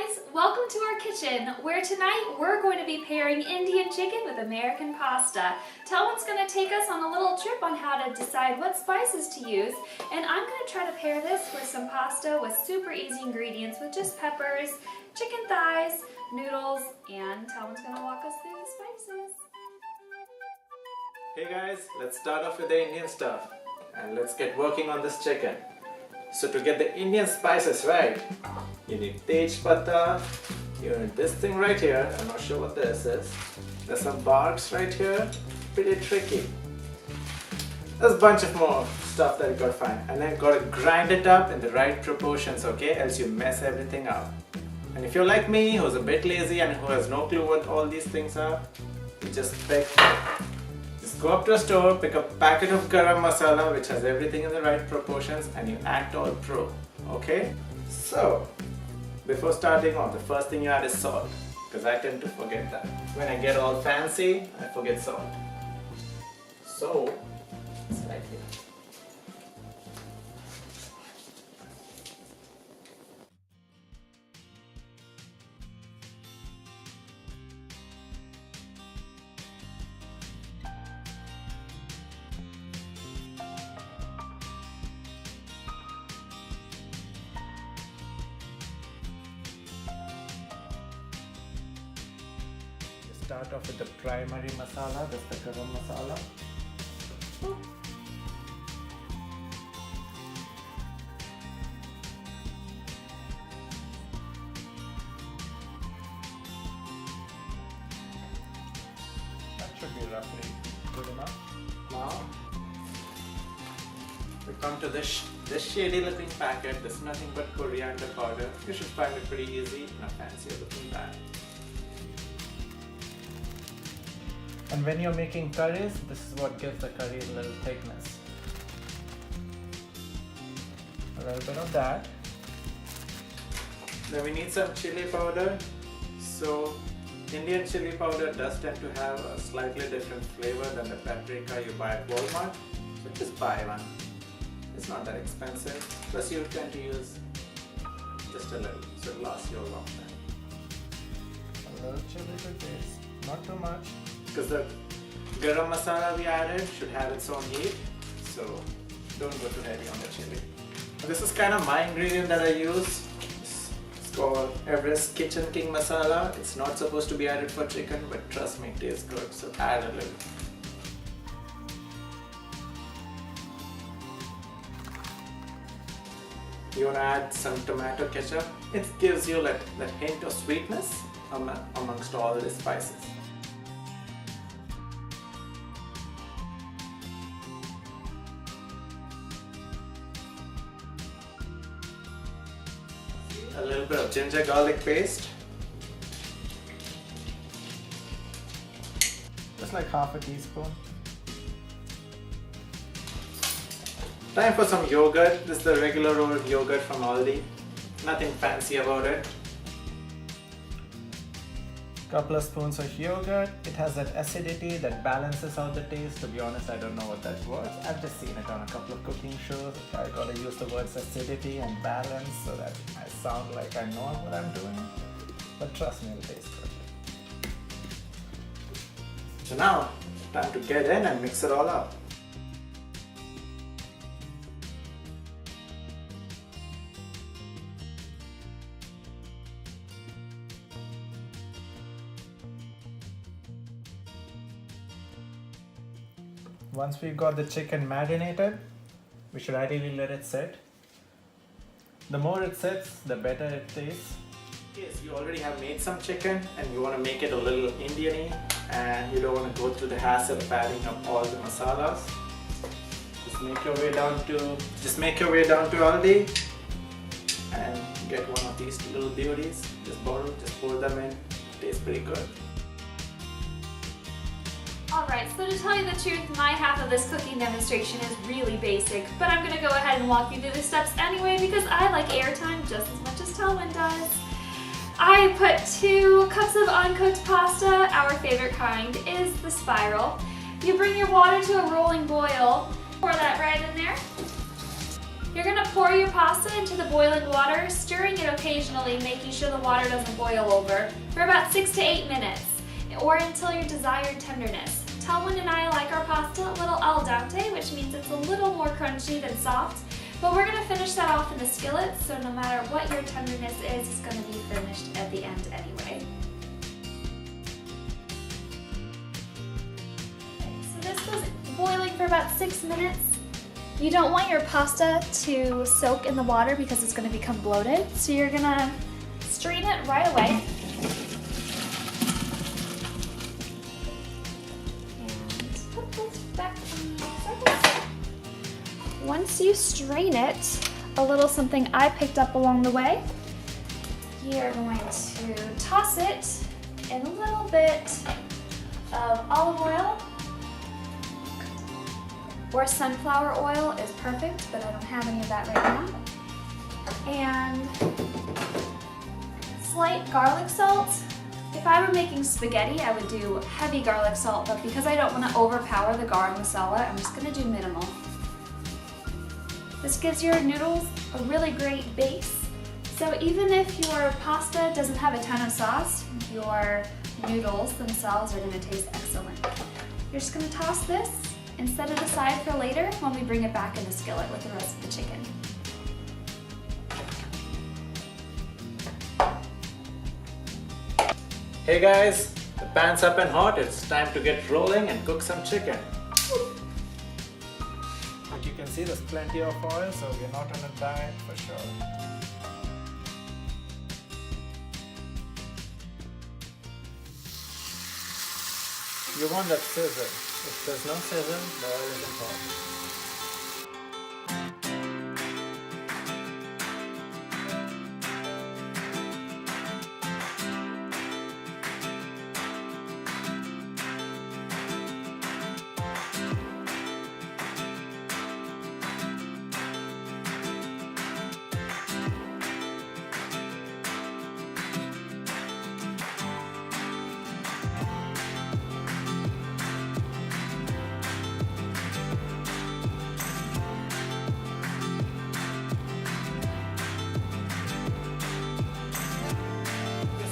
guys, welcome to our kitchen where tonight we're going to be pairing Indian chicken with American pasta. Talwin's going to take us on a little trip on how to decide what spices to use, and I'm going to try to pair this with some pasta with super easy ingredients with just peppers, chicken thighs, noodles, and Talwin's going to walk us through the spices. Hey guys, let's start off with the Indian stuff and let's get working on this chicken. So to get the Indian spices right, you need tej pata, you need this thing right here, I'm not sure what this is. There's some barks right here, pretty tricky. There's a bunch of more stuff that you gotta find, and then gotta grind it up in the right proportions, okay, else you mess everything up. And if you're like me, who's a bit lazy and who has no clue what all these things are, you just go up to a store, pick a packet of garam masala which has everything in the right proportions, and you act all pro, okay? So, before starting off, the first thing you add is salt, because I tend to forget that. When I get all fancy, I forget salt. So, it's right here. Start off with the primary masala, that's the garam masala. That should be roughly good enough. Now we come to this shady looking packet. There's nothing but coriander powder. You should find it pretty easy, not fancier looking bag. And when you're making curries, this is what gives the curry a little thickness. A little bit of that. Then we need some chili powder. So Indian chili powder does tend to have a slightly different flavor than the paprika you buy at Walmart. So just buy one. It's not that expensive. Plus you tend to use just a little, so it lasts you a long time. A little chili to taste, not too much. Because the garam masala we added should have its own heat, so don't go too heavy on the chili. This is kind of my ingredient that I use. It's called Everest Kitchen King Masala. It's not supposed to be added for chicken, but trust me, it tastes good, so add a little. You want to add some tomato ketchup. It gives you that hint of sweetness amongst all the spices. A little bit of ginger garlic paste. Just like half a teaspoon. Time for some yogurt. This is the regular old yogurt from Aldi. Nothing fancy about it. Couple of spoons of yogurt. It has that acidity that balances out the taste. To be honest, I don't know what that was. I've just seen it on a couple of cooking shows. I gotta use the words acidity and balance so that I sound like I know what I'm doing. But trust me, it'll taste good. So now, time to get in and mix it all up. Once we've got the chicken marinated, we should ideally let it sit. The more it sits, the better it tastes. Yes, you already have made some chicken and you want to make it a little Indian-y, and you don't want to go through the hassle of adding up all the masalas. Just make your way down to Aldi and get one of these little beauties. Just pour them in. Tastes pretty good. Alright, so to tell you the truth, my half of this cooking demonstration is really basic, but I'm going to go ahead and walk you through the steps anyway because I like airtime just as much as Talwin does. I put 2 cups of uncooked pasta. Our favorite kind is the spiral. You bring your water to a rolling boil, pour that right in there. You're gonna pour your pasta into the boiling water, stirring it occasionally, making sure the water doesn't boil over, for about 6 to 8 minutes, or until your desired tenderness. Talwin and I like our pasta a little al dente, which means it's a little more crunchy than soft, but we're gonna finish that off in the skillet, so no matter what your tenderness is, it's gonna be finished at the end anyway. So this was boiling for about 6 minutes. You don't want your pasta to soak in the water because it's going to become bloated. So you're going to strain it right away. And put this back on the surface. Once you strain it, a little something I picked up along the way, you're going to toss it in a little bit of olive oil. Or sunflower oil is perfect, but I don't have any of that right now. And slight garlic salt. If I were making spaghetti, I would do heavy garlic salt, but because I don't want to overpower the garam masala, I'm just going to do minimal. This gives your noodles a really great base. So even if your pasta doesn't have a ton of sauce, your noodles themselves are going to taste excellent. You're just going to toss this and set it aside for later when we bring it back in the skillet with the rest of the chicken. Hey guys, the pan's up and hot. It's time to get rolling and cook some chicken. But you can see there's plenty of oil, so we're not on a diet for sure. You want that sizzle. If there's no sizzle, the oil isn't hot.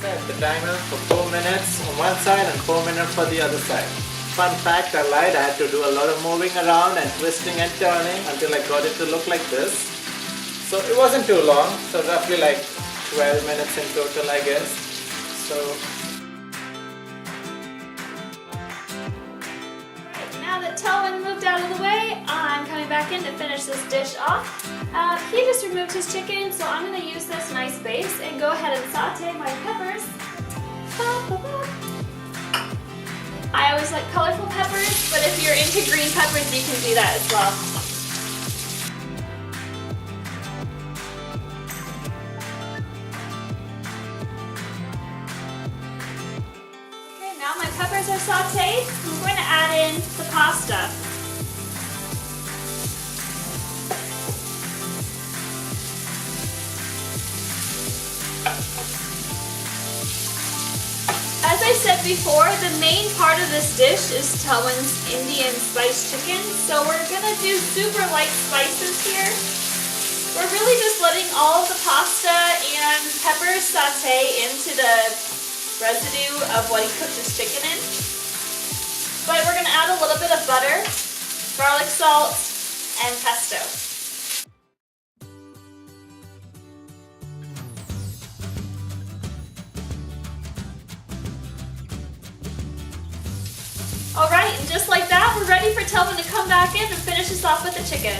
Set the timer for 4 minutes on one side and 4 minutes for the other side. Fun fact, I lied, I had to do a lot of moving around and twisting and turning until I got it to look like this. So it wasn't too long, so roughly like 12 minutes in total I guess. So now that Talwin moved out of the way, I'm coming back in to finish this dish off. He just removed his chicken, so I'm going to use this nice base and go ahead and saute my peppers. I always like colorful peppers, but if you're into green peppers, you can do that as well. Okay, now my peppers are sauteed. I'm going to add in the pasta. As I said before, the main part of this dish is Talwin's Indian spiced chicken, so we're gonna do super light spices here. We're really just letting all of the pasta and peppers saute into the residue of what he cooked his chicken in. But we're gonna add a little bit of butter, garlic salt, and pesto. Alright, and just like that, we're ready for Talwin to come back in and finish us off with the chicken.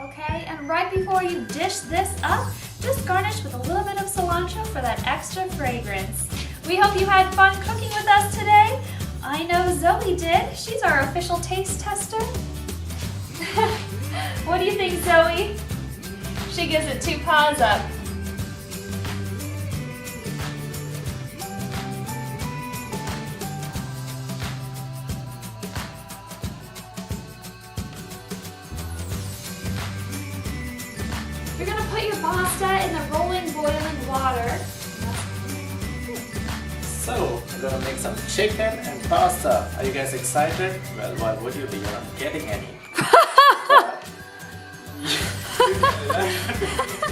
Okay, and right before you dish this up, just garnish with a little bit of cilantro for that extra fragrance. We hope you had fun cooking with us today. I know Zoe did. She's our official taste tester. What do you think, Zoe? She gives it 2 paws up. You're gonna put your pasta So, we're gonna make some chicken and pasta. Are you guys excited? Well, why would you be? You're not getting any. But